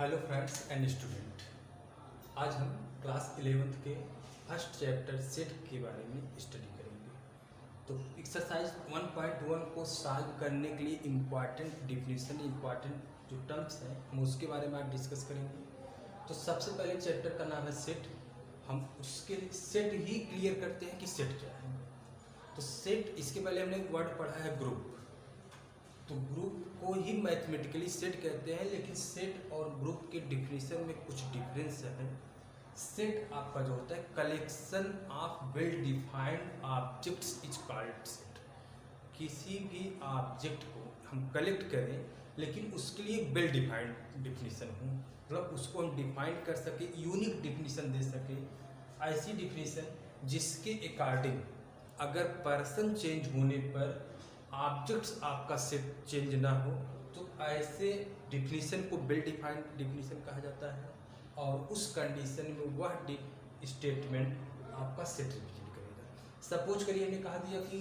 Hello friends and student. आज हम class 11th के फर्स्ट चैप्टर सेट के बारे में स्टडी करेंगे। तो एक्सरसाइज 1.1 को सॉल्व करने के लिए इम्पॉर्टेंट डिफिनीशन, इम्पॉर्टेंट जो टर्म्स हैं हम उसके बारे में आज डिस्कस करेंगे। तो सबसे पहले चैप्टर का नाम है सेट। हम उसके सेट ही क्लियर करते हैं कि सेट क्या है। तो सेट, इसके पहले हमने एक वर्ड पढ़ा है ग्रुप। तो ग्रुप को ही मैथमेटिकली सेट कहते हैं, लेकिन सेट और ग्रुप के डिफिनीशन में कुछ डिफरेंस है। सेट आपका जो होता है collection of well defined objects is called set. किसी भी ऑब्जेक्ट को हम कलेक्ट करें लेकिन उसके लिए वेल डिफाइंड डिफिनीशन हो, मतलब उसको हम डिफाइन कर सके, यूनिक डिफिनीशन दे सके। ऐसी डिफिनीशन जिसके अकॉर्डिंग अगर पर्सन चेंज होने पर ऑब्जेक्ट्स आपका सेट चेंज ना हो, तो ऐसे डिफिनीशन को वेल डिफाइंड डिफिनीशन कहा जाता है। और उस कंडीशन में वह स्टेटमेंट आपका सेट रिप्रेजेंट करेगा। सपोज करिए हमने कहा दिया कि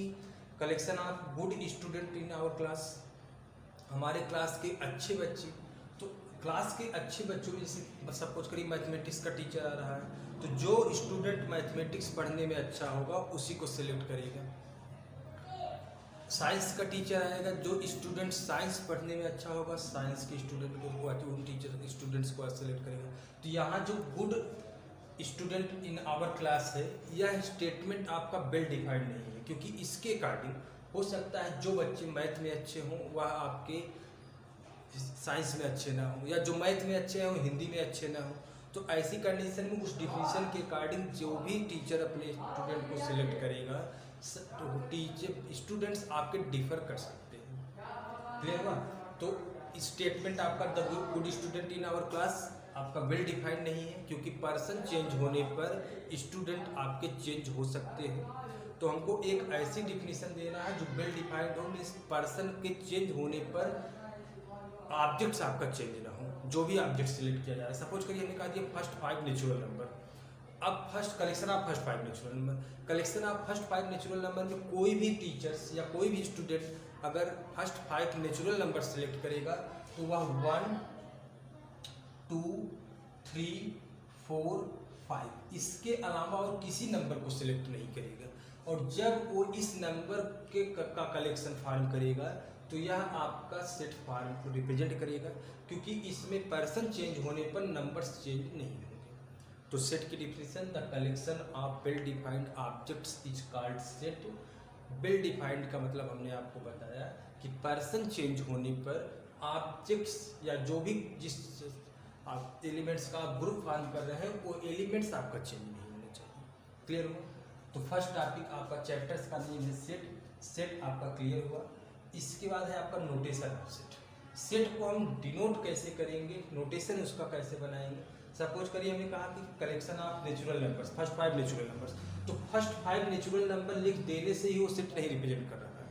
collection of good student in our class, हमारे क्लास के अच्छे बच्चे। तो क्लास के अच्छे बच्चों में जैसे सपोज करिए मैथमेटिक्स का टीचर आ रहा है, तो जो स्टूडेंट मैथमेटिक्स पढ़ने में अच्छा होगा उसी को सिलेक्ट करेगा। साइंस का टीचर आएगा, जो स्टूडेंट साइंस पढ़ने में अच्छा होगा साइंस के स्टूडेंट को, उन टीचर स्टूडेंट्स को सेलेक्ट करेगा। तो यहाँ जो good student in our class है, यह स्टेटमेंट आपका वेल डिफाइंड नहीं है, क्योंकि इसके अकॉर्डिंग हो सकता है जो बच्चे मैथ में अच्छे हों वह आपके साइंस में अच्छे ना हों, या जो मैथ में अच्छे हों हिंदी में अच्छे ना हों। तो ऐसी कंडीशन में उस डिफिनीशन के अकॉर्डिंग जो भी टीचर अपने स्टूडेंट को सिलेक्ट करेगा, तो टीचर स्टूडेंट्स आपके डिफर कर सकते हैं। क्लियर हुआ? तो स्टेटमेंट आपका the good student in our class आपका वेल डिफाइंड नहीं है, क्योंकि पर्सन चेंज होने पर स्टूडेंट आपके चेंज हो सकते हैं। तो हमको एक ऐसी डिफिनीशन देना है जो वेल डिफाइंड हो, मीन्स पर्सन के चेंज होने पर ऑब्जेक्ट्स आपका चेंज ना हो, जो भी ऑब्जेक्ट सिलेक्ट किया जा रहा है। सपोज करिए हमने कहा दिया फर्स्ट 5 नेचुरल नंबर। अब first collection of first 5 natural number, collection of first 5 natural number में कोई भी टीचर्स या कोई भी स्टूडेंट अगर फर्स्ट 5 नेचुरल नंबर सेलेक्ट करेगा तो वह 1, 2, 3, 4, 5 इसके अलावा और किसी नंबर को सिलेक्ट नहीं करेगा। और जब वो इस नंबर के का कलेक्शन फॉर्म करेगा तो यह आपका सेट फॉर्म को रिप्रेजेंट करेगा, क्योंकि इसमें पर्सन चेंज होने पर नंबर्स चेंज नहीं होंगे। तो सेट की definition, the collection of well defined objects is called set. Well defined का मतलब हमने आपको बताया कि पर्सन चेंज होने पर ऑब्जेक्ट्स या जो भी जिस आप एलिमेंट्स का आप ग्रुप फॉर्म कर रहे हैं वो एलिमेंट्स आपका चेंज नहीं होने चाहिए। क्लियर हुआ? तो फर्स्ट टॉपिक आपका चैप्टर्स का नेम है सेट। सेट आपका क्लियर हुआ। इसके बाद है आपका नोटेशन ऑफ सेट। सेट को हम डिनोट कैसे करेंगे, नोटेशन उसका कैसे बनाएंगे। सपोज करिए हमने कहा कि collection of natural numbers, first 5 natural numbers. तो फर्स्ट 5 नेचुरल नंबर लिख देने से ही वो सेट नहीं रिप्रेजेंट कर रहा है।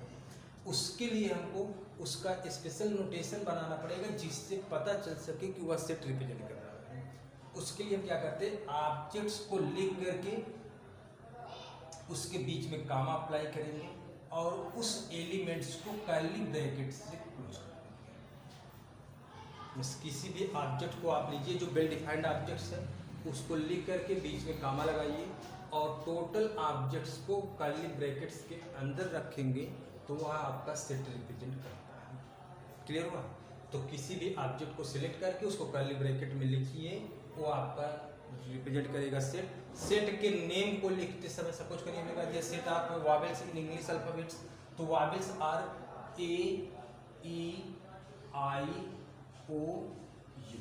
उसके लिए हमको उसका स्पेशल नोटेशन बनाना पड़ेगा जिससे पता चल सके कि वह सेट रिप्रेजेंट कर रहा है। उसके लिए हम क्या करते हैं, ऑब्जेक्ट्स को लिख करके उसके बीच में कामा अप्लाई करेंगे और उस एलिमेंट्स को कर्ली ब्रैकेट से क्लोज करेंगे। किसी भी ऑब्जेक्ट को आप लीजिए जो वेल डिफाइंड ऑब्जेक्ट्स है, उसको लिख करके बीच में कामा लगाइए और टोटल ऑब्जेक्ट्स को कर्ली ब्रैकेट्स के अंदर रखेंगे, तो वह आपका सेट रिप्रेजेंट करता है। क्लियर हुआ? तो किसी भी ऑब्जेक्ट को सिलेक्ट करके उसको कर्ली ब्रैकेट में लिखिए, वो आपका रिप्रेजेंट करेगा सेट। सेट के नेम को लिखते समय सपोज करिए हमने कहा दिया set of vowels in English alphabets. तो vowels are A, E, I, O, U।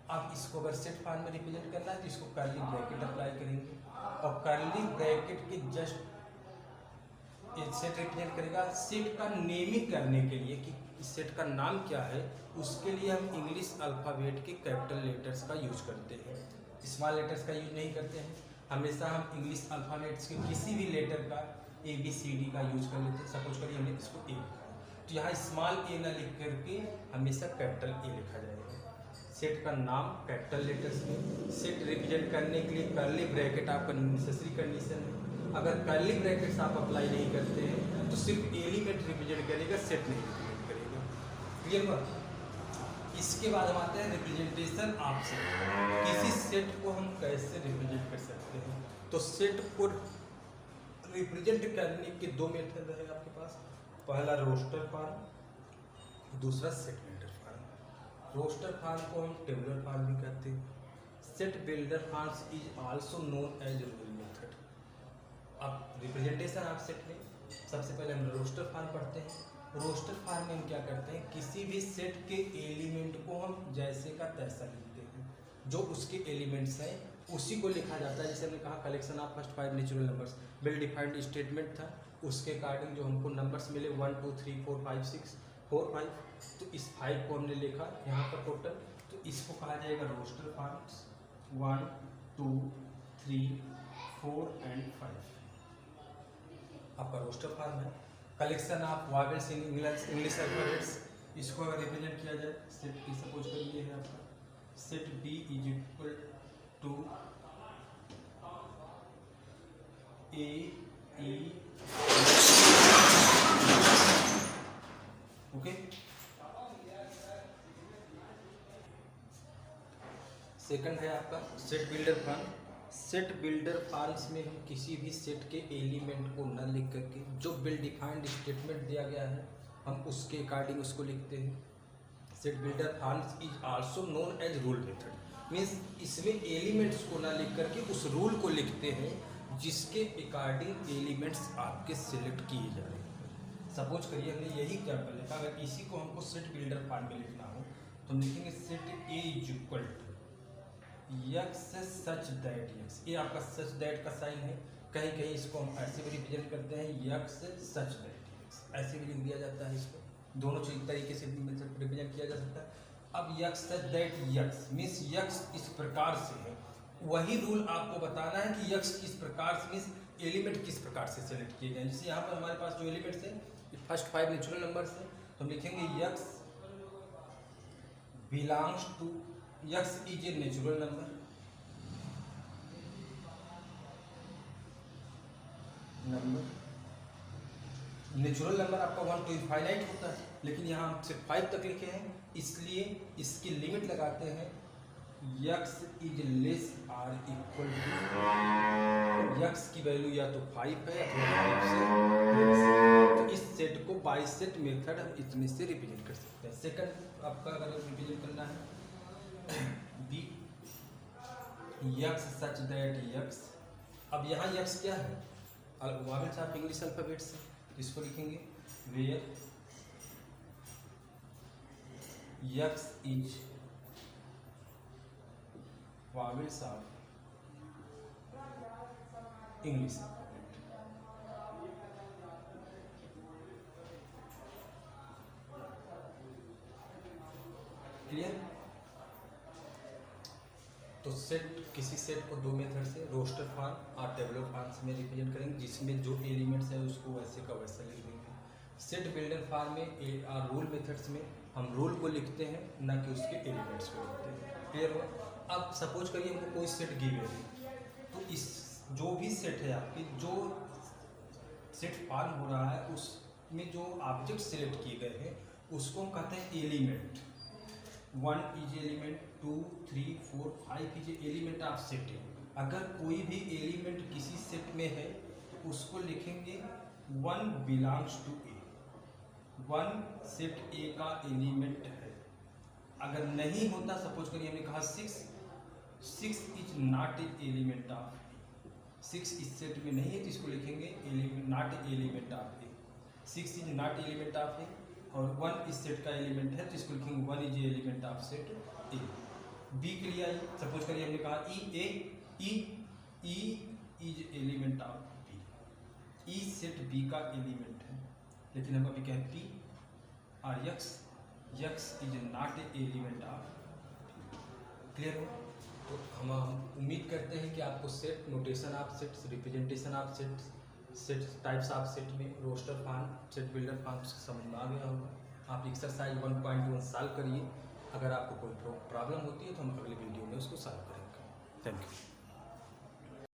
अब इसको अगर सेट फॉर्म में रिप्रेजेंट करना है तो इसको कर्ली ब्रैकेट अप्लाई करेंगे और कर्ली ब्रैकेट के जस्ट सेट रिप्रेजेंट करेगा। सेट का नेमिंग करने के लिए कि इस सेट का नाम क्या है, उसके लिए हम इंग्लिश अल्फ़ाबेट के कैपिटल लेटर्स का यूज करते हैं, स्मॉल लेटर्स का यूज नहीं करते हैं। हमेशा हम इंग्लिश अल्फ़ाबेट्स के किसी भी लेटर का ABCD का यूज कर लेते हैं। सपोज करिए हमने इसको A लिखा है, तो यहाँ स्मॉल a ना लिख करके हमेशा कैपिटल A लिखा जाएगा। सेट का नाम कैपिटल लेटर्स में। सेट रिप्रेजेंट करने के लिए कर्ली ब्रैकेट आपका नेसेसरी कंडीशन है। अगर कर्ली ब्रैकेट्स आप अप्लाई नहीं करते हैं तो सिर्फ एलिमेंट रिप्रेजेंट करेगा, सेट नहीं रिप्रेजेंट करेगा। क्लियर हुआ? इसके इसके बाद हम आते हैं रिप्रेजेंटेशन ऑफ सेट। किसी सेट को हम कैसे रिप्रेजेंट कर सकते हैं? तो सेट को रिप्रेजेंट करने के दो मेथड है आपके पास। पहला रोस्टर फॉर्म, दूसरा set builder form. Roster form को हम टेबुलर फॉर्म भी कहते हैं। Set builder forms is also known as rule method. अब रिप्रेजेंटेशन ऑफ सेट में सबसे पहले हम रोस्टर फॉर्म पढ़ते हैं। रोस्टर फॉर्म में हम क्या करते हैं, किसी भी सेट के एलिमेंट को हम जैसे का तैसा लिखते हैं। जो उसके एलिमेंट्स हैं उसी को लिखा जाता है। जैसे हमने कहा collection of first 5 natural numbers, well defined statement था, उसके अकॉर्डिंग जो हमको नंबर्स मिले 1 2 3 4 5 6 4 5, तो इस 5 को हमने लिखा यहाँ पर टोटल, तो इसको कहा जाएगा रोस्टर फॉर्म्स 1 2 3 4 एंड 5 आपका रोस्टर फॉर्म है। Collection of vowels in English alphabets, इसको अगर रिप्रेजेंट किया जाए सेट की, सपोज करिए है आपका set B is equal to A E, okay. Second है आपका set builder form. Set builder forms में हम किसी भी सेट के एलिमेंट को न लिख करके जो वेल डिफाइंड स्टेटमेंट दिया गया है हम उसके अकॉर्डिंग उसको लिखते हैं। Set builder forms is also known as rule method, means इसमें एलिमेंट्स को ना लिख करके उस रूल को लिखते हैं जिसके अकॉर्डिंग एलिमेंट्स आपके सिलेक्ट किए जा रहे हैं। सपोज करिए हमने यही एग्जाम्पल लिखा, अगर इसी को हमको सेट बिल्डर फॉर्म में लिखना हो तो हम लिखेंगे set A is equal to x such that x. ये आपका सच दैट का साइन है, कहीं कहीं इसको हम ऐसे भी रिप्रेजेंट करते हैं यक्स सच दैट यक्स, ऐसे भी लिख दिया जाता है इसको। दोनों चीज तरीके से रिप्रेजेंट किया जा सकता है। अब x such that x means x इस प्रकार से है, वही रूल आपको बताना है कि यक्स किस प्रकार से मीन्स एलिमेंट किस प्रकार से सेलेक्ट किए गए। जैसे यहाँ पर हमारे पास जो एलिमेंट्स हैं फर्स्ट 5 नेचुरल नंबर्स हैं, तो हम लिखेंगे x belongs to, x is a natural number, natural number आपका 1 to इनफाइनाइट होता है, लेकिन यहाँ हम सिर्फ 5 तक लिखे हैं, इसलिए इसकी लिमिट लगाते हैं x is less or equal to, x की वैल्यू या तो 5 है या फिर 5 से लेस। तो इस सेट को बाई सेट मेथड हम इतने से रिप्रेजेंट कर सकते हैं। सेकंड आपका अगर रिप्रेजेंट करना है B x such that x. अब यहाँ यक्स क्या है, वॉवेल्स ऑफ इंग्लिश अल्फाबेट्स, इसको लिखेंगे where x is vowels of English alphabet. Clear? तो सेट, किसी सेट को दो मेथड से रोस्टर फॉर्म और टेबुलर फॉर्म में रिप्रेजेंट करेंगे, जिसमें जो एलिमेंट्स है उसको वैसे का वैसा लिख देंगे। सेट बिल्डर फॉर्म में और रूल मेथड्स में हम रूल को लिखते हैं ना कि उसके एलिमेंट्स को लिखते हैं। क्लियर हुआ? अब सपोज करिए हमको कोई सेट गिवन है, तो इस जो भी सेट है आपकी, जो सेट फॉर्म हो रहा है उसमें जो ऑब्जेक्ट सिलेक्ट किए गए हैं उसको हम कहते हैं element. 1 is element, 2 3 4 5 is element of set. अगर कोई भी एलिमेंट किसी सेट में है तो उसको लिखेंगे 1 belongs to A, 1 set A का एलिमेंट है। अगर नहीं होता, सपोज करिए हमने कहा 6 is not a element of A, 6 इस सेट में नहीं है तो इसको लिखेंगे not element of A, 6 is not element of A. और 1 इस सेट का एलिमेंट है तो इसको लिखेंगे 1 is element of set A. B के लिए आई, सपोज करिए हमने कहा E is element of B, E set B का एलिमेंट है, लेकिन हम अभी कहें पी। और यक्स is not a element of. Clear हो? तो हम उम्मीद करते हैं कि आपको set, notation of sets, representation of sets, set types of set में roster form, set builder form समझ में आ गया होगा। आप एक्सरसाइज 1.1 सॉल्व करिए। अगर आपको कोई प्रॉब्लम होती है तो हम अगले वीडियो में उसको सॉल्व करेंगे। Thank you.